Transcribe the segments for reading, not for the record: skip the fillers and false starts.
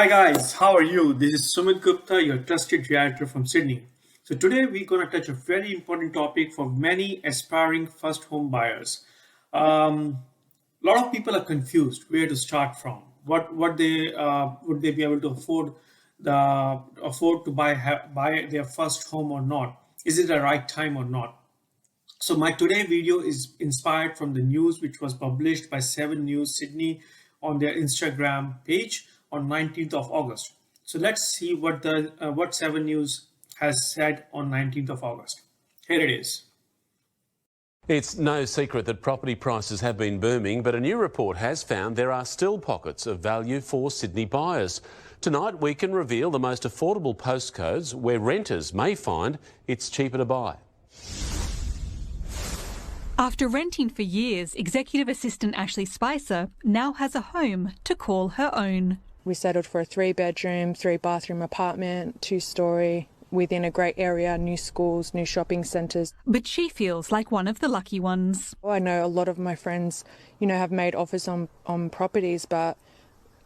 Hi guys, how are you? This is Sumit Gupta, your trusted realtor from Sydney. So today we're going to touch a very important topic for many aspiring first home buyers. A lot of people are confused where to start from. What they would they be able to afford to buy their first home or not? Is it the right time or not? So my today video is inspired from the news which was published by 7 News Sydney on their Instagram page on 19th of August. So let's see what 7 News has said on 19th of August. Here it is. It's no secret that property prices have been booming, but a new report has found there are still pockets of value for Sydney buyers. Tonight we can reveal the most affordable postcodes where renters may find it's cheaper to buy. After renting for years, Executive Assistant Ashley Spicer now has a home to call her own. We settled for a 3-bedroom, 3-bathroom apartment, 2-storey, within a great area, new schools, new shopping centres. But she feels like one of the lucky ones. I know a lot of my friends, have made offers on properties, but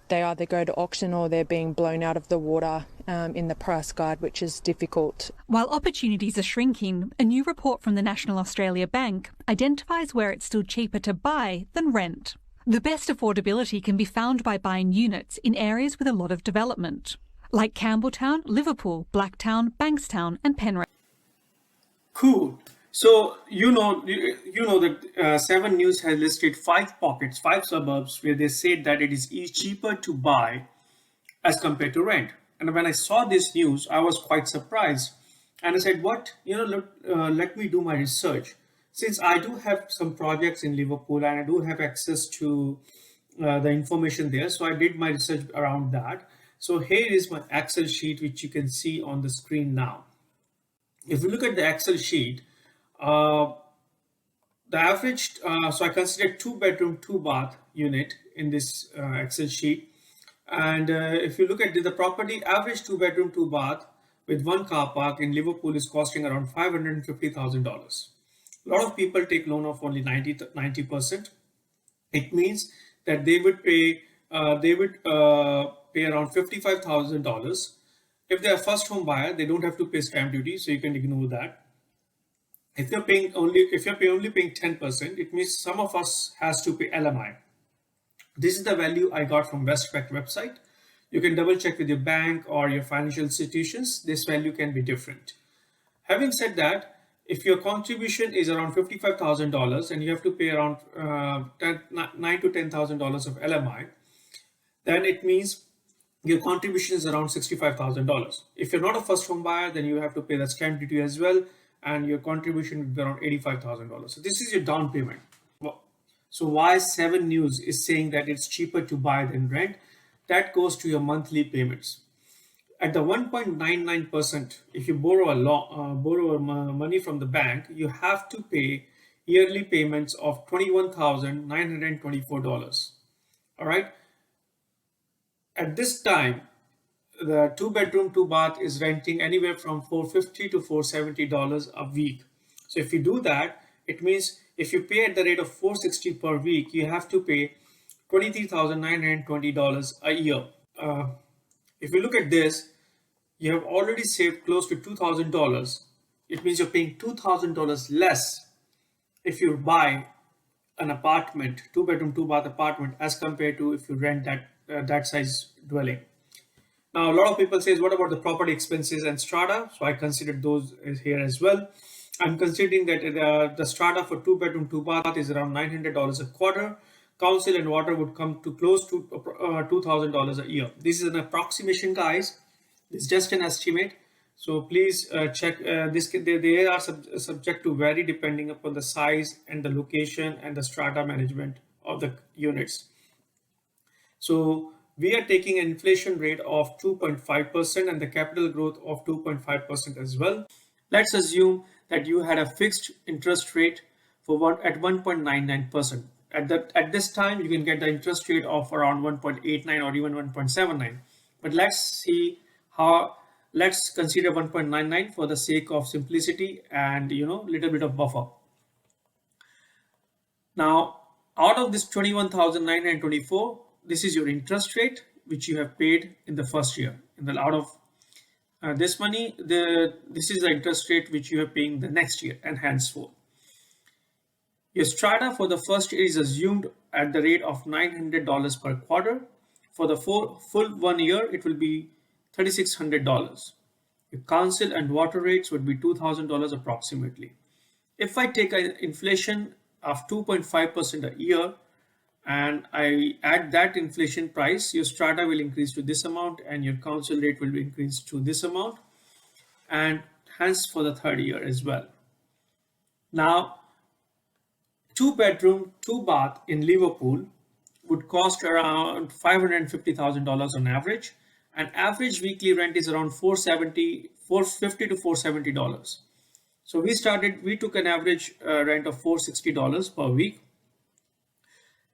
they either go to auction or they're being blown out of the water in the price guide, which is difficult. While opportunities are shrinking, a new report from the National Australia Bank identifies where it's still cheaper to buy than rent. The best affordability can be found by buying units in areas with a lot of development, like Campbelltown, Liverpool, Blacktown, Bankstown and Penrith. Cool. So you know that 7 News has listed 5 pockets, 5 suburbs where they said that it is cheaper to buy as compared to rent. And when I saw this news, I was quite surprised, and I said, "What? Let me do my research." Since I do have some projects in Liverpool and I do have access to the information there, so I did my research around that. So here is my Excel sheet, which you can see on the screen now. If you look at the Excel sheet, the average, so I considered 2-bedroom, 2-bath unit in this Excel sheet. And if you look at the property, average 2-bedroom, 2-bath with 1 car park in Liverpool is costing around $550,000. A lot of people take loan of only 90%. It means that they would pay around $55,000. If they are first home buyer, they don't have to pay stamp duty, so you can ignore that. If you're only paying 10%, it means some of us has to pay LMI. This is the value I got from Westpac website. You can double check with your bank or your financial institutions. This value can be different. Having said that, if your contribution is around $55,000 and you have to pay around $9,000 to $10,000 of LMI, then it means your contribution is around $65,000. If you're not a first home buyer, then you have to pay the stamp duty as well, and your contribution would be around $85,000. So this is your down payment. So why 7 News is saying that it's cheaper to buy than rent? That goes to your monthly payments. At the 1.99%, if you borrow money from the bank, you have to pay yearly payments of $21,924. All right. At this time, the 2-bedroom, 2-bath is renting anywhere from $450 to $470 a week. So if you do that, it means if you pay at the rate of $460 per week, you have to pay $23,920 a year. If you look at this, you have already saved close to $2,000. It means you're paying $2,000 less if you buy an apartment, 2-bedroom, 2-bath apartment, as compared to if you rent that size dwelling. Now, a lot of people say, what about the property expenses and strata? So I considered those here as well. I'm considering that the strata for 2-bedroom, 2-bath is around $900 a quarter. Council and water would come to close to $2,000 a year. This is an approximation, guys. It's just an estimate. So please check this. They are subject to vary depending upon the size and the location and the strata management of the units. So we are taking an inflation rate of 2.5% and the capital growth of 2.5% as well. Let's assume that you had a fixed interest rate at 1.99%. At this time, you can get the interest rate of around 1.89 or even 1.79. But let's consider 1.99 for the sake of simplicity and little bit of buffer. Now, out of this 21,924, this is your interest rate, which you have paid in the first year. In the out of this money, this is the interest rate which you are paying the next year and henceforth. Your strata for the first year is assumed at the rate of $900 per quarter. For the full 1 year, it will be $3,600. Your council and water rates would be $2,000 approximately. If I take an inflation of 2.5% a year and I add that inflation price, your strata will increase to this amount and your council rate will increase to this amount, and hence for the third year as well. Now, 2-bedroom, 2-bath in Liverpool would cost around $550,000 on average, and average weekly rent is around $450 to $470. So we took an average rent of $460 per week.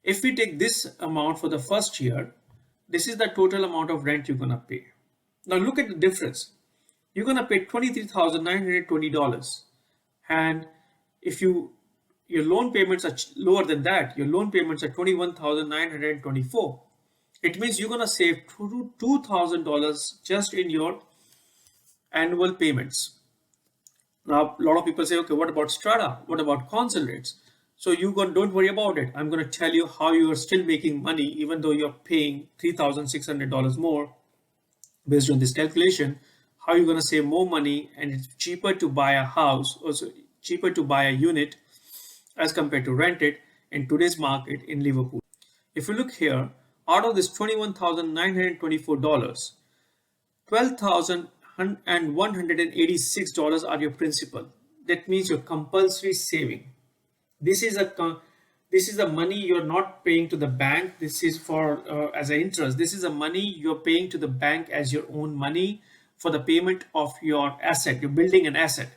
If we take this amount for the first year, this is the total amount of rent you're gonna pay. Now look at the difference. You're gonna pay $23,920, and if your loan payments are lower than that, your loan payments are $21,924. It means you're gonna save $2,000 just in your annual payments. Now, a lot of people say, okay, what about strata? What about council rates? So don't worry about it. I'm going to tell you how you are still making money even though you're paying $3,600 more based on this calculation. How you're going to save more money, and it's cheaper to buy a house, also cheaper to buy a unit as compared to rent it in today's market in Liverpool. If you look here, out of this $21,924, $12,186 are your principal. That means your compulsory saving. This is the money you're not paying to the bank. This is for as an interest. This is the money you're paying to the bank as your own money for the payment of your asset. You're building an asset.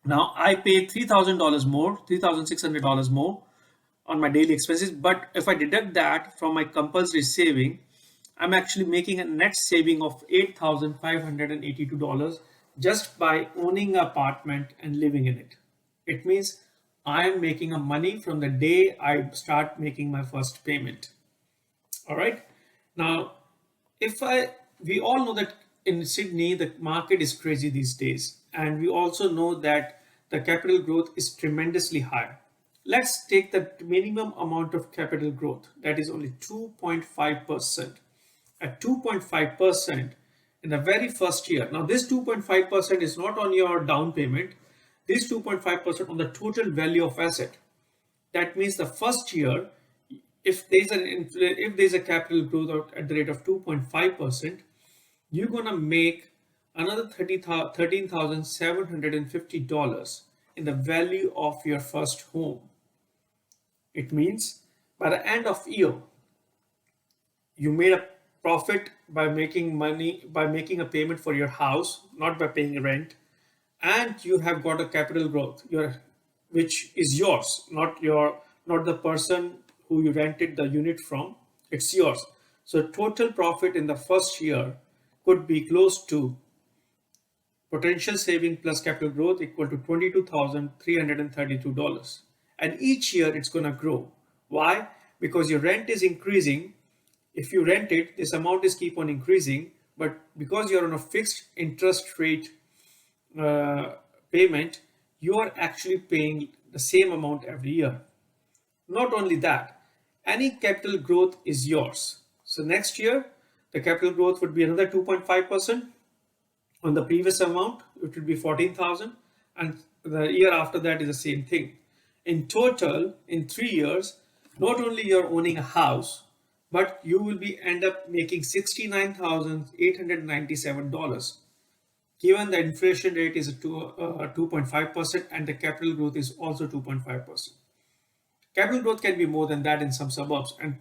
Now I pay $3,000 more, $3,600 more on my daily expenses. But if I deduct that from my compulsory saving, I'm actually making a net saving of $8,582 just by owning an apartment and living in it. It means I am making a money from the day I start making my first payment. All right. Now, we all know that in Sydney, the market is crazy these days. And we also know that the capital growth is tremendously high. Let's take the minimum amount of capital growth. That is only 2.5%. At 2.5% in the very first year. Now, this 2.5% is not on your down payment. This 2.5% on the total value of asset. That means the first year, if there's a capital growth at the rate of 2.5%, you're gonna make another $13,750 in the value of your first home. It means by the end of year, you made a profit by making money, by making a payment for your house, not by paying rent, and you have got a capital growth, which is yours, not the person who you rented the unit from. It's yours. So total profit in the first year could be close to potential saving plus capital growth equal to $22,332. And each year it's going to grow. Why? Because your rent is increasing. If you rent it, this amount is keep on increasing, but because you're on a fixed interest rate payment, you are actually paying the same amount every year. Not only that, any capital growth is yours. So next year, the capital growth would be another 2.5%. On the previous amount, it would be 14,000, and the year after that is the same thing. In total, in 3 years, not only you're owning a house, but you will end up making $69,897. Given the inflation rate is 2.5% and the capital growth is also 2.5%. Capital growth can be more than that in some suburbs. And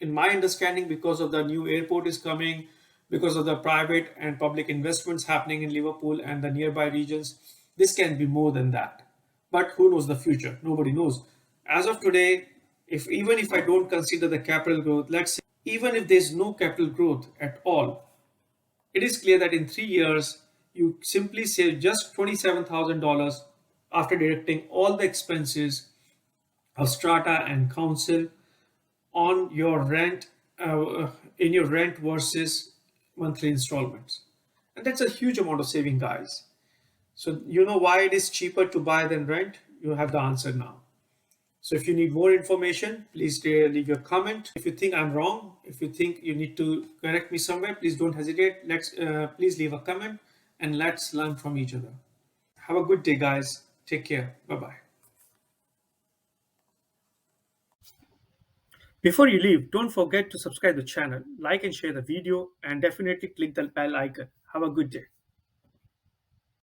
in my understanding, because of the new airport is coming, because of the private and public investments happening in Liverpool and the nearby regions, this can be more than that. But who knows the future? Nobody knows. As of today, even if I don't consider the capital growth, let's say even if there's no capital growth at all, it is clear that in 3 years, you simply save just $27,000 after deducting all the expenses of strata and council on your rent, in your rent versus monthly installments. And that's a huge amount of saving, guys. So you know why it is cheaper to buy than rent? You have the answer now. So if you need more information, please leave your comment. If you think I'm wrong, if you think you need to correct me somewhere, please don't hesitate. Please leave a comment and let's learn from each other. Have a good day, guys. Take care. Bye-bye. Before you leave, don't forget to subscribe the channel, like and share the video, and definitely click the bell icon. Have a good day.